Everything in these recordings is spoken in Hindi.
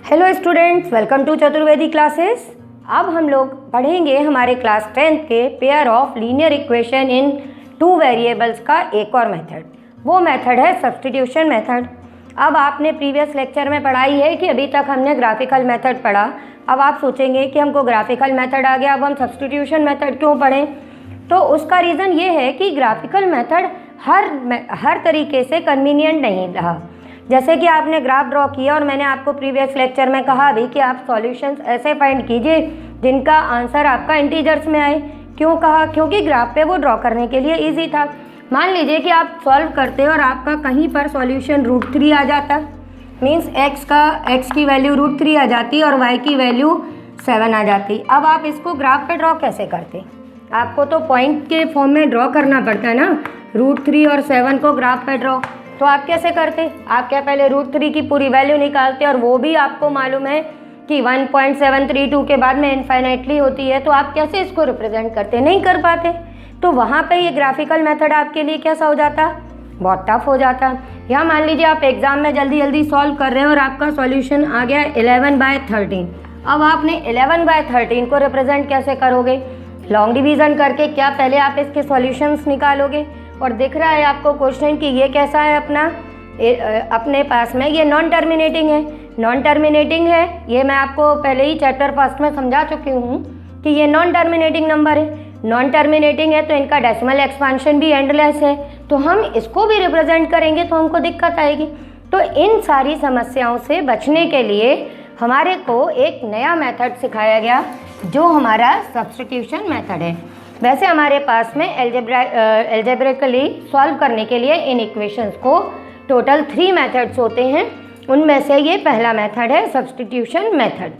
Hello students, welcome to Chaturvedi classes. अब हम लोग पढ़ेंगे हमारे क्लास 10th के pair of linear equation in two variables का एक और मेथड। वो मेथड है सब्स्टिट्यूशन मेथड। अब आपने प्रीवियस लेक्चर में पढ़ाई है कि अभी तक हमने ग्राफिकल मेथड पढ़ा। अब आप सोचेंगे कि हमको ग्राफिकल मेथड आ गया, अब हम सब्स्टिट्यूशन मेथड क्यों पढ़ें? तो उसका रीज़न ये है कि ग्राफिकल मेथड हर तरीके से कन्वीनियंट नहीं रहा। जैसे कि आपने ग्राफ ड्रॉ किया और मैंने आपको प्रीवियस लेक्चर में कहा भी कि आप सॉल्यूशंस ऐसे फाइंड कीजिए जिनका आंसर आपका इंटीजर्स में आए। क्यों कहा? क्योंकि ग्राफ पे वो ड्रॉ करने के लिए इजी था। मान लीजिए कि आप सॉल्व करते और आपका कहीं पर सॉल्यूशन √3 आ जाता, मीन्स x की वैल्यू √3 आ जाती और y की वैल्यू 7 आ जाती। अब आप इसको ग्राफ पे ड्रॉ कैसे करते? आपको तो पॉइंट के फॉर्म में ड्रॉ करना पड़ता है ना, √3 और 7 को ग्राफ पे ड्रॉ। तो आप कैसे करते? आप क्या पहले √3 की पूरी वैल्यू निकालते, और वो भी आपको मालूम है कि 1.732 के बाद में इनफाइनाइटली होती है, तो आप कैसे इसको रिप्रेजेंट करते? नहीं कर पाते। तो वहाँ पे ये ग्राफिकल मेथड आपके लिए कैसा हो जाता? बहुत टफ हो जाता। या मान लीजिए आप एग्जाम में जल्दी जल्दी सॉल्व कर रहे हैं और आपका सॉल्यूशन आ गया 11/13। अब आपने 11/13 को रिप्रेजेंट कैसे करोगे? लॉन्ग डिवीज़न करके। क्या पहले आप इसके सॉल्यूशंस निकालोगे? और दिख रहा है आपको क्वेश्चन कि ये कैसा है अपने पास में, ये नॉन टर्मिनेटिंग है। नॉन टर्मिनेटिंग है, ये मैं आपको पहले ही चैप्टर फर्स्ट में समझा चुकी हूँ कि ये नॉन टर्मिनेटिंग नंबर है। नॉन टर्मिनेटिंग है तो इनका डेसिमल एक्सपांशन भी एंडलेस है, तो हम इसको भी रिप्रेजेंट करेंगे तो हमको दिक्कत आएगी। तो इन सारी समस्याओं से बचने के लिए हमारे को एक नया मेथड सिखाया गया जो हमारा सब्स्टिट्यूशन मेथड है। वैसे हमारे पास में एल्जेब्रिकली सॉल्व करने के लिए इन इक्वेशंस को टोटल 3 मेथड्स होते हैं। उनमें से ये पहला मेथड है सब्स्टिट्यूशन मेथड।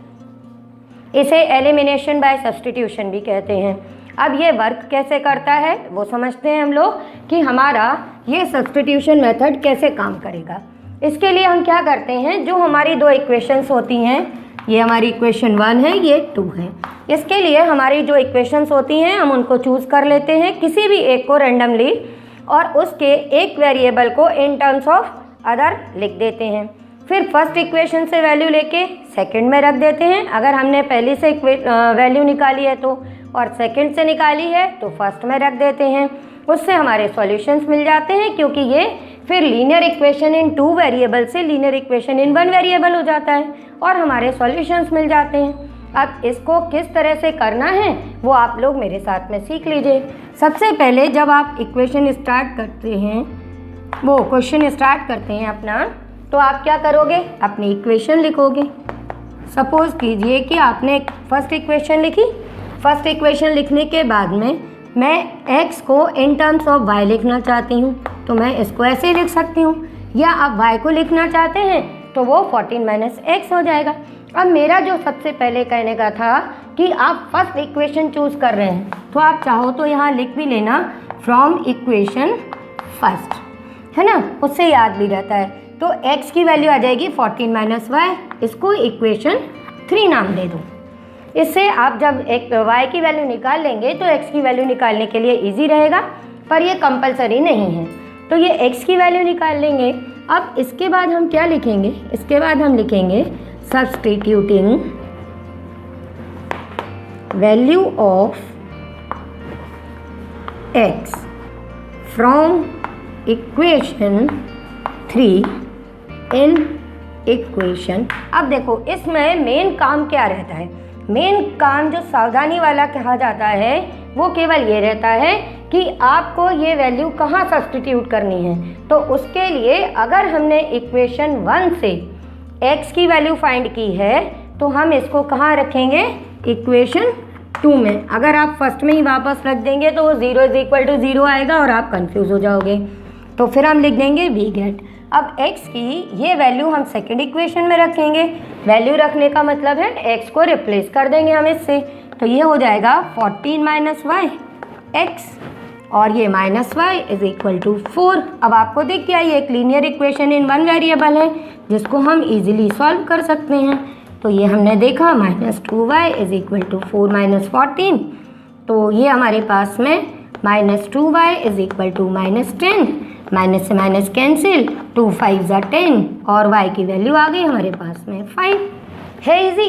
इसे एलिमिनेशन बाय सब्स्टिट्यूशन भी कहते हैं। अब ये वर्क कैसे करता है वो समझते हैं हम लोग कि हमारा ये सब्स्टिट्यूशन मेथड कैसे काम करेगा। इसके लिए हम क्या करते हैं, जो हमारी 2 इक्वेशंस होती हैं, ये हमारी इक्वेशन 1 है, ये 2 है। इसके लिए हमारी जो इक्वेशंस होती हैं हम उनको चूज़ कर लेते हैं, किसी भी एक को रेंडमली, और उसके एक वेरिएबल को इन टर्म्स ऑफ अदर लिख देते हैं। फिर फर्स्ट इक्वेशन से वैल्यू लेके सेकंड में रख देते हैं, अगर हमने पहली से वैल्यू निकाली है तो, और सेकंड से निकाली है तो फर्स्ट में रख देते हैं। उससे हमारे सॉल्यूशंस मिल जाते हैं, क्योंकि ये फिर लीनियर इक्वेशन इन 2 वेरिएबल से लीनियर इक्वेशन इन 1 वेरिएबल हो जाता है और हमारे सॉल्यूशंस मिल जाते हैं। अब इसको किस तरह से करना है वो आप लोग मेरे साथ में सीख लीजिए। सबसे पहले जब आप इक्वेशन स्टार्ट करते हैं, वो क्वेश्चन स्टार्ट करते हैं अपना, तो आप क्या करोगे? अपनी इक्वेशन लिखोगे। सपोज कीजिए कि आपने फर्स्ट इक्वेशन लिखी। फर्स्ट इक्वेशन लिखने के बाद में मैं x को इन टर्म्स ऑफ y लिखना चाहती हूँ, तो मैं इसको ऐसे ही लिख सकती हूँ। या आप y को लिखना चाहते हैं तो वो 14 - x हो जाएगा। अब मेरा जो सबसे पहले कहने का था कि आप फर्स्ट इक्वेशन चूज़ कर रहे हैं, तो आप चाहो तो यहाँ लिख भी लेना फ्रॉम इक्वेशन फर्स्ट, है ना, उससे याद भी रहता है। तो x की वैल्यू आ जाएगी 14 - y, इसको इक्वेशन 3 नाम दे दो। इससे आप जब एक y की वैल्यू निकाल लेंगे तो x की वैल्यू निकालने के लिए इजी रहेगा, पर ये कंपलसरी नहीं है। तो ये x की वैल्यू निकाल लेंगे। अब इसके बाद हम क्या लिखेंगे? इसके बाद हम लिखेंगे substituting value of x from equation 3 in equation. अब देखो इसमें मेन काम क्या रहता है? मेन काम जो सावधानी वाला कहा जाता है वो केवल ये रहता है कि आपको ये वैल्यू कहाँ सब्स्टिट्यूट करनी है। तो उसके लिए अगर हमने इक्वेशन 1 से x की वैल्यू फाइंड की है तो हम इसको कहाँ रखेंगे? इक्वेशन 2 में। अगर आप फर्स्ट में ही वापस रख देंगे तो वो 0 = 0 आएगा और आप कंफ्यूज हो जाओगे। तो फिर हम लिख देंगे वी गेट। अब x की ये वैल्यू हम सेकंड इक्वेशन में रखेंगे। वैल्यू रखने का मतलब है x को रिप्लेस कर देंगे हम इससे, तो ये हो जाएगा 14 - y x, और ये -y = 4। अब आपको दिख गया ये एक लीनियर इक्वेशन इन 1 वेरिएबल है जिसको हम इजीली सॉल्व कर सकते हैं। तो ये हमने देखा -2y = 4 - 14, तो ये हमारे पास में -2y = -10, माइनस से माइनस कैंसिल, 2 × 5 = 10 और y की वैल्यू आ गई हमारे पास में 5। है इजी।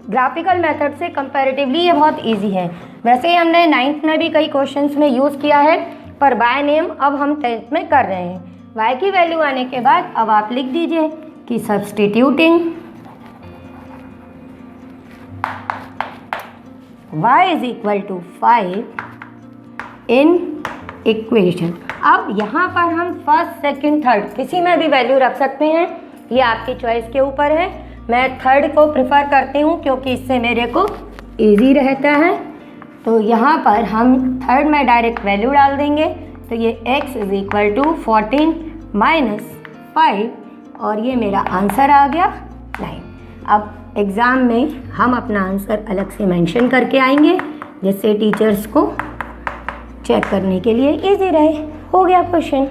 ग्राफिकल मेथड से कंपैरेटिवली ये बहुत इजी है। वैसे ही हमने 9th में भी कई क्वेश्चंस में यूज़ किया है, पर बाय नेम अब हम 10th में कर रहे हैं। y की वैल्यू आने के बाद अब आप लिख दीजिए कि substituting y is equal to 5 in equation. अब यहाँ पर हम फर्स्ट, सेकंड, थर्ड किसी में भी वैल्यू रख सकते हैं, ये आपकी चॉइस के ऊपर है। मैं थर्ड को प्रेफर करती हूँ क्योंकि इससे मेरे को इजी रहता है। तो यहाँ पर हम थर्ड में डायरेक्ट वैल्यू डाल देंगे, तो ये x is equal to 14 minus 5 और ये मेरा आंसर आ गया 9। अब एग्ज़ाम में हम अपना आंसर अलग से मेंशन करके आएंगे जिससे टीचर्स को चेक करने के लिए इजी रहे। हो गया क्वेश्चन।